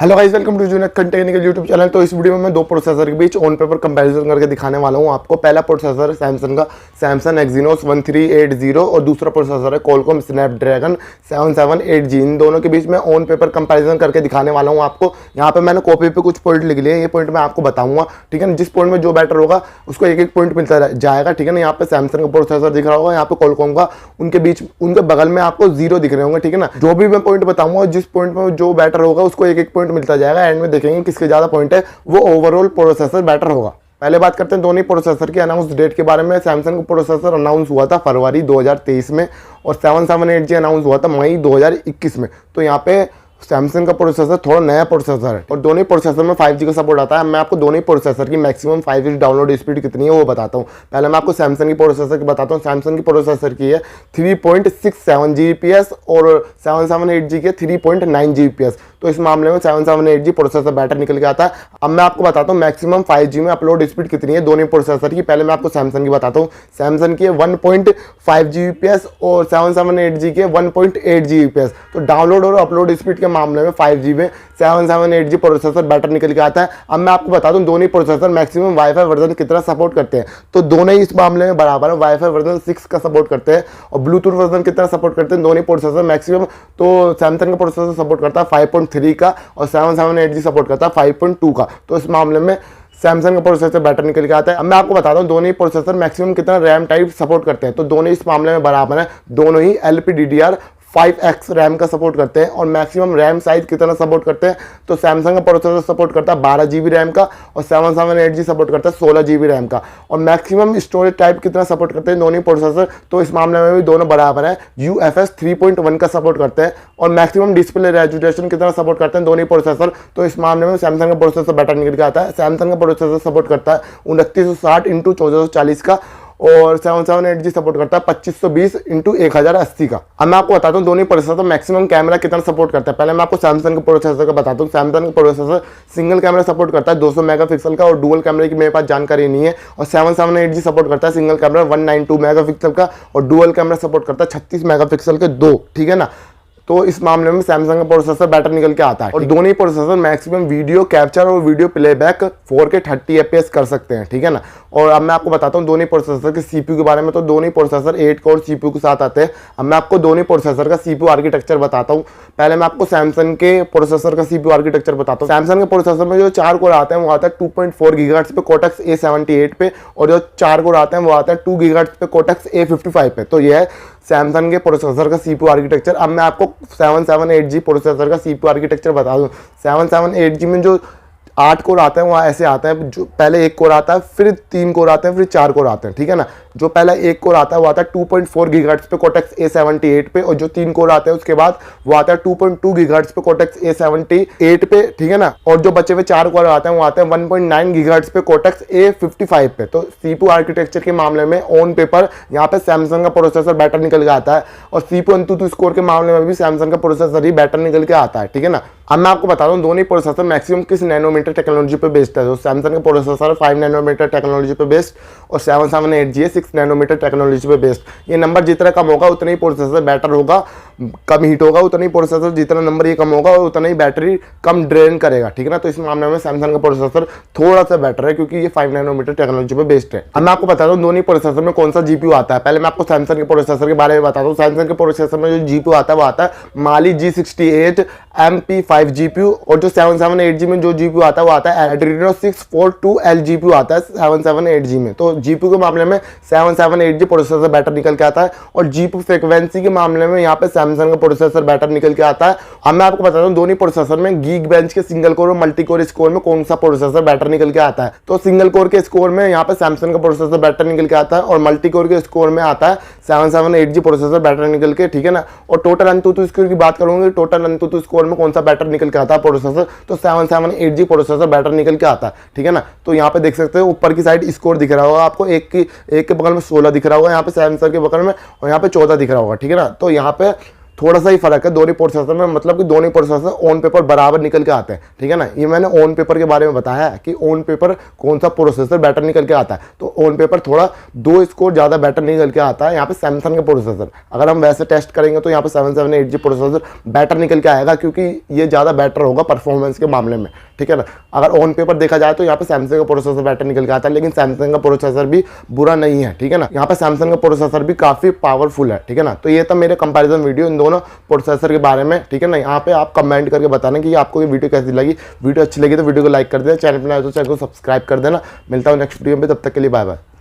Hello guys, welcome to junior technical YouTube channel. तो इस video में मैं दो प्रोसेसर के बीच ऑन पेपर कंपैरिजन करके दिखाने वाला हूं आपको। पहला प्रोसेसर सैमसंग का सैमसंग एक्जीनोस 1380 और दूसरा प्रोसेसर है क्वालकॉम स्नैपड्रैगन 778G। इन दोनों के बीच में ऑन पेपर कंपैरिजन करके दिखाने वाला हूं आपको। यहाँ पे मैंने कॉपी पे कुछ पॉइंट लिख लिए हैं, ये पॉइंट मैं आपको बताऊंगा, ठीक है ना। जिस पॉइंट में जो बेटर होगा उसको एक एक पॉइंट मिलता जाएगा, ठीक है ना। यहाँ पे सैमसंग का प्रोसेसर दिख रहा होगा, यहाँ पे क्वालकॉम का, उनके बीच उनके बगल में आपको 0 दिख रहे होंगे, ठीक है ना। जो भी मैं पॉइंट बताऊंगा, जिस पॉइंट में जो बेटर होगा उसको एक एक पॉइंट मिलता जाएगा। एंड में देखेंगे किसके ज्यादा पॉइंट है, वो ओवरऑल प्रोसेसर बेटर होगा। पहले बात करते हैं दोनों प्रोसेसर की अनाउंस डेट के बारे में। सैमसंग का प्रोसेसर अनाउंस हुआ था फरवरी 2023 में और 778G अनाउंस हुआ था मई 2021 में। तो यहाँ पे सैमसंग का प्रोसेसर थोड़ा नया प्रोसेसर है और दोनों प्रोसेसर में 5G का सपोर्ट आता है। मैं आपको दोनों प्रोसेसर की मैक्सिमम 5G डाउनलोड स्पीड कितनी है वो बताता हूँ। पहले मैं आपको सैमसंग की प्रोसेसर की बताता हूँ। सैमसंग की प्रोसेसर की है 3.67 Gbps और 778G के 3.9 Gbps। तो इस मामले में 778G प्रोसेसर बेटर निकल के आता है। अब मैं आपको बताता हूँ मैक्सिमम 5G में अपलोड स्पीड कितनी है दोनों प्रोसेसर की। पहले मैं आपको सैमसंग की बताता हूँ। सैमसंग की 1.5 Gbps और 778G के 1.8 Gbps। तो डाउनलोड और अपलोड स्पीड के मामले में 5G में 778G प्रोसेसर बेटर निकल के आता है। अब मैं आपको बता दूं दोनों प्रोसेसर मैक्सिमम वाईफाई वर्जन कितना सपोर्ट करते हैं। तो दोनों ही इस मामले में बराबर है, वाईफाई वर्जन 6 का सपोर्ट करते हैं और ब्लूटूथ वर्जन कितना सपोर्ट करते हैं दोनों प्रोसेसर मैक्सिमम। तो सैमसंग का प्रोसेसर सपोर्ट करता है 5.3 का और 778G सपोर्ट करता है 5.2 का। तो इस मामले में सैमसंग का प्रोसेसर बेटर निकल के आता है। अब मैं आपको बताता हूँ दोनों ही प्रोसेसर मैक्सिमम कितना रैम टाइप सपोर्ट करते हैं। तो दोनों इस मामले में बराबर है, दोनों ही LPDDR5X रैम का सपोर्ट करते हैं और मैक्सिमम रैम साइज कितना सपोर्ट करते हैं। तो सैमसंग का प्रोसेसर सपोर्ट करता है 12 GB रैम का और 778G सपोर्ट करता है 16 GB रैम का। और मैक्सिमम स्टोरेज टाइप कितना सपोर्ट करते हैं दोनों प्रोसेसर। तो इस मामले में भी दोनों बराबर है, UFS 3.1 का सपोर्ट करते हैं और मैक्सिमम डिस्प्ले रेजोल्यूशन कितना सपोर्ट करते हैं दोनों प्रोसेसर। तो इस मामले में सैमसंग का प्रोसेसर बेटर निकल के आता है। सैमसंग का प्रोसेसर सपोर्ट करता है 2960x1440 का और 778G सपोर्ट करता है 2520x1080 का। अब मैं आपको बताता हूँ दोनों प्रोसेसर मैक्सिमम कैमरा कितना सपोर्ट करता है। पहले मैं आपको सैमसंग के प्रोसेसर का बताता हूँ। सैमसंग का प्रोसेसर सिंगल कैमरा सपोर्ट करता है 200 मेगापिक्सल का और डुअल कैमरे की मेरे पास जानकारी नहीं है। और 778G सपोर्ट करता है सिंगल कैमरा 192 मेगापिक्सल का और डुअल कैमरा सपोर्ट करता है 36 मेगापिक्सल के 2, ठीक है ना। तो इस मामले में सैमसंग का प्रोसेसर बेटर निकल के आता है और दोनों ही प्रोसेसर मैक्सिमम वीडियो कैप्चर और वीडियो प्लेबैक 4K 30 FPS कर सकते हैं, ठीक है ना। और अब मैं आपको बताता हूँ दोनों प्रोसेसर के CPU के बारे में। तो दोनों प्रोसेसर 8 कोर CPU के साथ आते हैं। अब मैं आपको दोनों प्रोसेसर का CPU आर्किटेक्चर बताता हूँ। पहले मैं आपको सैमसंग के प्रोसेसर का CPU आर्किटेक्चर बताता हूँ। सैमसंग के प्रोसेसर में जो 4 कोर आते हैं वो आता है 2.4 GHz पे Cortex A78 पे और जो 4 कोर आते हैं वो आता है 2 GHz पे Cortex A55 पे। तो यह है सैमसंग के प्रोसेसर का CPU आर्किटेक्चर। अब मैं आपको 778G प्रोसेसर का CPU आर्किटेक्चर बता दूं। 778G में जो 8 कोर आते हैं वो ऐसे आते हैं, जो पहले 1 कोर आता है, फिर 3 कोर आते हैं, फिर 4 कोर आते हैं, ठीक है ना। जो पहला 1 कोर आता है वो आता है 2.4 GHz पे Cortex A78 पे और जो 3 कोर आते हैं उसके बाद वो आता है 2.2 GHz पे Cortex A78 पे, ठीक है ना। और जो बचे हुए 4 कोर आते हैं वो आते हैं 1.9 GHz पे Cortex A55 पे। तो CPU आर्किटेक्चर के मामले में ऑन पेपर यहाँ पे सैमसंग का प्रोसेसर बेटर निकल के आता है और CPU अंतुतु स्कोर के मामले में भी सैमसंग का प्रोसेसर ही बेटर निकल के आता है, ठीक है ना। अब मैं आपको बता दूं दोनों प्रोसेसर मैक्सिमम किस नैनोमीटर टेक्नोलॉजी पे बेस्ड है। तो सैमसंग का प्रोसेसर 5 नैनोमीटर टेक्नोलॉजी पे बेस्ड और 778G 6 नैनोमीटर टेक्नोलॉजी पे बेस्ड। ये नंबर जितना कम होगा उतना ही प्रोसेसर बेटर होगा, कम हीट होगा उतना ही प्रोसेसर, जितना नंबर ये कम होगा उतना ही बैटरी कम ड्रेन करेगा, ठीक है ना। तो इस मामले में सैमसंग का प्रोसेसर थोड़ा सा बेटर है क्योंकि ये 5 नैनोमीटर टेक्नोलॉजी पे बेस्ड है। अब मैं आपको बता दूं दोनों प्रोसेसर में कौन सा GPU आता है। पहले मैं आपको सैमसंग के प्रोसेसर के बारे में बताता हूँ। सैमसंग के प्रोसेसर में जो GPU आता है वो आता है Mali G68 MP5 GPU और जो 778G में जो GPU आता है वो आता है Adreno 642L GPU आता है 778G में। तो GPU के मामले में 778G प्रोसेसर बेटर निकल के आता है और GPU फ्रीक्वेंसी के मामले में यहाँ पे सैमसंग का प्रोसेसर बेटर निकल के आता है। अब मैं आपको बताता हूँ दोनों प्रोसेसर में Geekbench के सिंगल कोर और मल्टी कोर स्कोर में कौन सा प्रोसेसर बेटर निकल के आता है। तो सिंगल कोर के स्कोर में यहाँ पे सैमसंग का प्रोसेसर बेटर निकल के आता है और मल्टी कोर के स्कोर में आता है 778G प्रोसेसर बेटर निकल के, ठीक है ना। और टोटल अंतुतु स्कोर की बात करूंगी, टोटल अंतुतु स्कोर में कौन सा बेटर निकल के आता है प्रोसेसर, तो 778G प्रोसेसर बेटर निकल के आता है, ठीक है ना। तो यहाँ पे देख सकते हो ऊपर की साइड स्कोर दिख रहा होगा आपको, एक के बगल में 16 दिख रहा होगा यहाँ पे सैमसंग के बगल में और यहाँ पे 14 दिख रहा होगा, ठीक है ना। तो यहाँ पे थोड़ा सा ही फर्क है दोनों प्रोसेसर में, मतलब कि दोनों प्रोसेसर ऑन पेपर बराबर निकल के आते हैं, ठीक है ना। ये मैंने ऑन पेपर के बारे में बताया है कि ऑन पेपर कौन सा प्रोसेसर बेटर निकल के आता है। तो ऑन पेपर थोड़ा 2 स्कोर ज़्यादा बेटर निकल के आता है यहाँ पे सैमसंग का प्रोसेसर। अगर हम वैसे टेस्ट करेंगे तो यहाँ पे 7780 प्रोसेसर बेटर निकल के आएगा, क्योंकि ये ज़्यादा बेटर होगा परफॉर्मेंस के मामले में, ठीक है ना। अगर ऑन पेपर देखा जाए तो यहाँ पे सैमसंग का प्रोसेसर बेटर निकल के आता है, लेकिन सैमसंग का प्रोसेसर भी बुरा नहीं है, ठीक है ना। यहाँ पे सैमसंग का प्रोसेसर भी काफ़ी पावरफुल है, ठीक है ना। तो ये था मेरे कंपैरिजन वीडियो इन दोनों प्रोसेसर के बारे में, ठीक है ना। यहाँ पे आप कमेंट करके बताना कि आपको ये वीडियो कैसी लगी। वीडियो अच्छी लगी तो वीडियो को लाइक कर देना, चैनल पर आए तो चैनल को सब्सक्राइब कर देना। मिलता हूँ नेक्स्ट वीडियो में, तब तक के लिए बाय बाय।